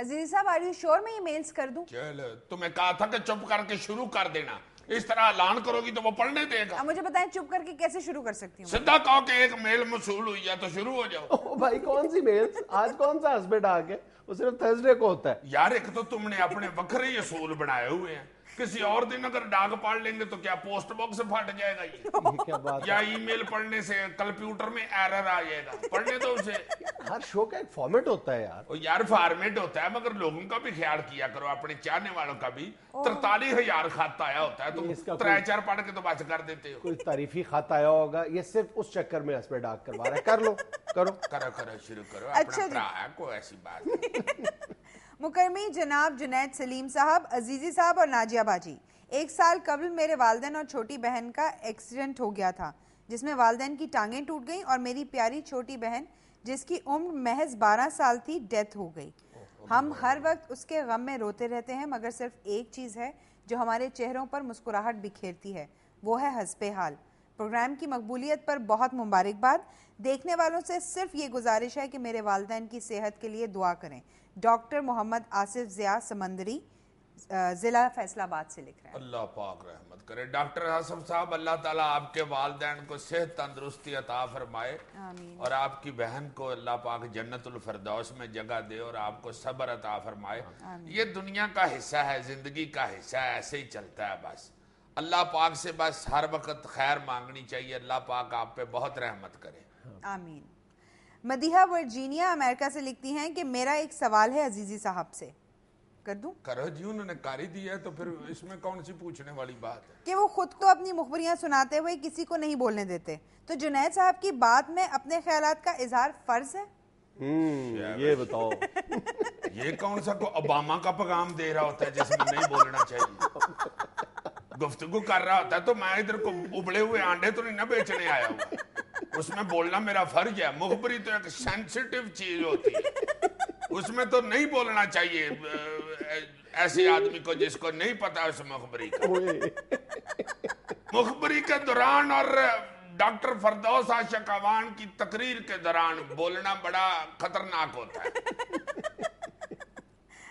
عزیز صاحب are you شور میں یہ میلز کر دوں؟ چلو تمہیں کہا تھا کہ چپ کر کے شروع کر دینا، اس طرح اعلان کرو گی تو وہ پڑھنے دے گا. مجھے بتائیں چپ کر کے کیسے شروع کر سکتی ہوں؟ سیدھا کہو کہ ایک میل موصول ہوئی ہے تو شروع ہو جاؤ. بھائی کون سی میلز؟ آج کون سا ہسبینڈ آ کے؟ وہ صرف تھرسڈے کو ہوتا ہے. یار ایک تو تم نے اپنے وکھرے ہی اصول بنائے ہوئے ہیں، کسی اور دن اگر ڈاک پڑھ لیں گے تو کیا پوسٹ باکس پھٹ جائے گا یہ کیا بات یا ای میل پڑھنے سے کمپیوٹر میں ایرر آ جائے گا؟ پڑھنے دو اسے. ہر شو کا ایک فارمیٹ ہوتا ہے یار. یار فارمیٹ ہوتا ہے مگر لوگوں کا بھی خیال کیا کرو، اپنے چاہنے والوں کا بھی. 43,000 خط آیا ہوتا ہے، تم 3-4 پڑھ کے تو بس کر دیتے ہو. کوئی تعریفی خط آیا ہوگا، یہ صرف اس چکر میں ہسبینڈ ڈاک کروا رہا ہے. کر لو کرو شروع کرو. اپنا بھرا ہے کوئی ایسی بات. مکرمی جناب جنید سلیم صاحب، عزیزی صاحب اور ناجیہ باجی، 1 سال قبل میرے والدین اور چھوٹی بہن کا ایکسیڈنٹ ہو گیا تھا جس میں والدین کی ٹانگیں ٹوٹ گئیں اور میری پیاری چھوٹی بہن جس کی عمر محض 12 سال تھی ڈیتھ ہو گئی. ہم ہر وقت اس کے غم میں روتے رہتے ہیں مگر صرف ایک چیز ہے جو ہمارے چہروں پر مسکراہٹ بکھیرتی ہے، وہ ہے حسب حال. پروگرام کی مقبولیت پر بہت مبارکباد. دیکھنے والوں سے صرف یہ گزارش ہے کہ میرے والدین کی صحت کے لیے دعا کریں. ڈاکٹر محمد آصف ضیاء سمندری، ضلع فیصل آباد سے لکھ رہے ہیں. اللہ پاک رحمت کرے. ڈاکٹر آصف صاحب اللہ تعالیٰ آپ کے والدین کو صحت تندرستی عطا فرمائے، اور آپ کی بہن کو اللہ پاک جنت الفردوس میں جگہ دے اور آپ کو صبر عطا فرمائے. یہ دنیا کا حصہ ہے، زندگی کا حصہ ہے، ایسے ہی چلتا ہے. بس اللہ پاک سے بس ہر وقت خیر مانگنی چاہیے. اللہ پاک آپ پہ بہت رحمت کرے. آمین. مدیحہ ورجینیا امریکہ سے لکھتی ہیں کہ میرا ایک سوال ہے عزیزی صاحب سے. کر دوں؟ کرو جی، انہوں نے کر ہی دی ہے تو پھر اس میں کون سی پوچھنے والی بات ہے؟ کہ وہ خود تو اپنی مخبریاں سناتے ہوئے کسی کو نہیں بولنے دیتے، تو جنید صاحب کی بات میں اپنے خیالات کا اظہار فرض ہے؟ یہ بتاؤ یہ کون سا کو اوباما کا پیغام دے رہا ہوتا ہے جس میں نہیں بولنا چاہیے؟ گفتگو کر رہا ہوتا ہے تو میں ادھر کو ابڑے ہوئے آنڈے تو نہیں نہ بیچنے آیا ہوں. اس میں بولنا میرا فرض ہے. مخبری تو ایک سینسیٹیو چیز ہوتی ہے، اس میں تو نہیں بولنا چاہیے ایسے آدمی کو جس کو نہیں پتا اس مخبری کا. مخبری کے دوران اور ڈاکٹر فردوس عاشق اوان کی تقریر کے دوران بولنا بڑا خطرناک ہوتا ہے.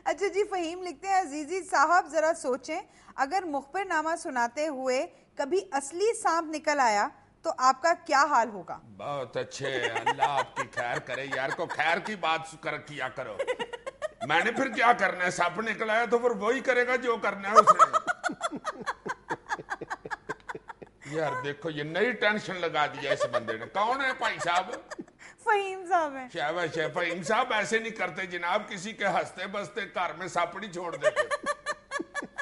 اچھا جی، فہیم لکھتے ہیں عزیزی صاحب ذرا سوچیں، اگر مخبر نامہ سناتے ہوئے کبھی اصلی سانپ نکل آیا تو آپ کا کیا حال ہوگا؟ بہت اچھے، اللہ آپ کی خیر کرے. یار کو خیر کی بات کیا کرو. میں نے پھر کیا کرنا ہے؟ سانپ نکل آیا تو پھر وہی کرے گا جو کرنا ہے اس نے. یار دیکھو یہ نئی ٹینشن لگا دیا اس بندے نے. کون ہے بھائی صاحب؟ فہیم صاحب ہیں. شاباش ہے. فہیم صاحب ایسے نہیں کرتے جناب، کسی کے ہنستے بستے گھر میں سانپ نہیں چھوڑ دیتے.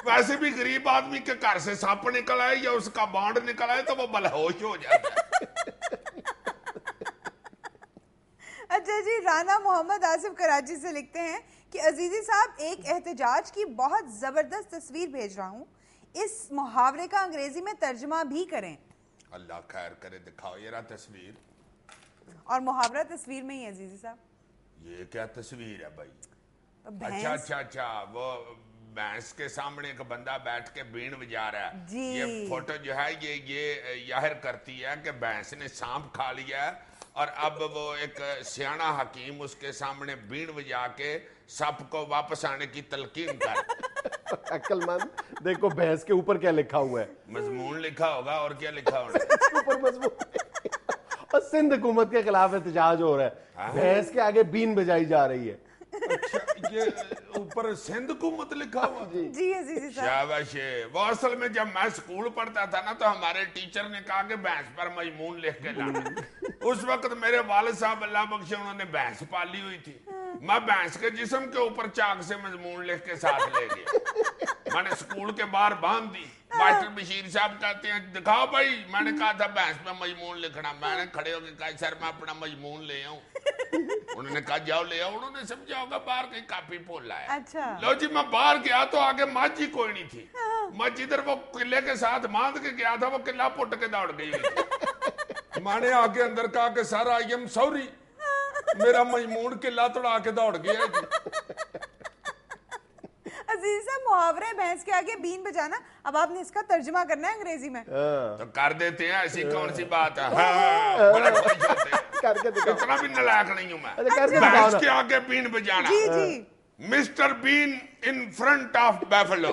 ویسے بھی غریب آدمی کے گھر سے سانپ نکل آئے یا اس کا بانڈ نکل آئے تو وہ بلہوش ہو جاتا ہے. اچھا جی، رانا محمد آصف کراچی سے لکھتے ہیں کہ عزیزی صاحب ایک احتجاج کی بہت زبردست تصویر بھیج رہا ہوں، اس محاورے کا انگریزی میں ترجمہ بھی کریں. اللہ خیر کرے. دکھاؤ یہ رہا تصویر. اور محاورہ تصویر میں ہی عزیزی صاحب. یہ کیا تصویر ہے بھائی؟ اچھا وہ بھینس کے سامنے ایک بندہ بیٹھ کے بین بجا رہا ہے. جی. یہ فوٹو جو ہے یہ ظاہر کرتی ہے کہ بھینس نے سانپ کھا لیا ہے اور اب وہ ایک سیاںہ حکیم اس کے سامنے بین بجا کے سپ کو واپس آنے کی تلقین کر. عقل مند. دیکھو بھینس کے اوپر کیا لکھا ہوا ہے. مضمون لکھا ہوگا اور کیا لکھا ہوگا. اوپر مضمون. اور سندھ حکومت کے خلاف احتجاج ہو رہا ہے، بھینس کے آگے بین بجائی جا رہی ہے. اچھا یہ اوپر سندھ حکومت لکھا ہوا. جی عزیزی صاحب. شاباش. وہ اصل میں جب میں اسکول پڑھتا تھا نا تو ہمارے ٹیچر نے کہا کہ بھینس پر مضمون لکھ کے لانا. اس وقت میرے والد صاحب اللہ بخشے انہوں نے بھینس پالی ہوئی تھی. میں بھینس کے جسم کے اوپر چاک سے مضمون لکھ کے ساتھ لے گیا. میں نے اسکول کے باہر باندھ دی. ماسٹر بشیر صاحب کہتے ہیں دکھاؤ بھائی. میں نے کہا تھا بھینس پہ مضمون لکھنا. میں نے کھڑے ہو کے کہا سر میں اپنا مضمون لے آؤں. انہوں نے کہا جاؤ لے آؤ. انہوں نے سمجھا ہوگا باہر کہیں کاپی پھول لایا. اچھا. لو جی میں باہر گیا تو آگے مجھ ہی کوئی نہیں تھی. مجھ ادھر وہ قلعے کے ساتھ باندھ کے گیا تھا، وہ قلعہ پٹ کے دوڑ گئی. میں نے آگے اندر کہا کہ سر آئی ایم سوری، میرا مضمون قلعہ توڑا کے دوڑ گیا. عزیز صاحب محاورے بھینس کے آگے بین بجانا، اب آپ نے اس کا ترجمہ کرنا ہے انگریزی میں. تو کر دیتے ہیں، ایسی کون سی بات ہے. بڑے خوش ہوتے ہیں. اتنا بھی نالائق نہیں ہوں میں. بھینس کے آگے بین بجانا. جی جی Mr. Bean in front of Buffalo.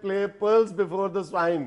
play pearls before the swine।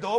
2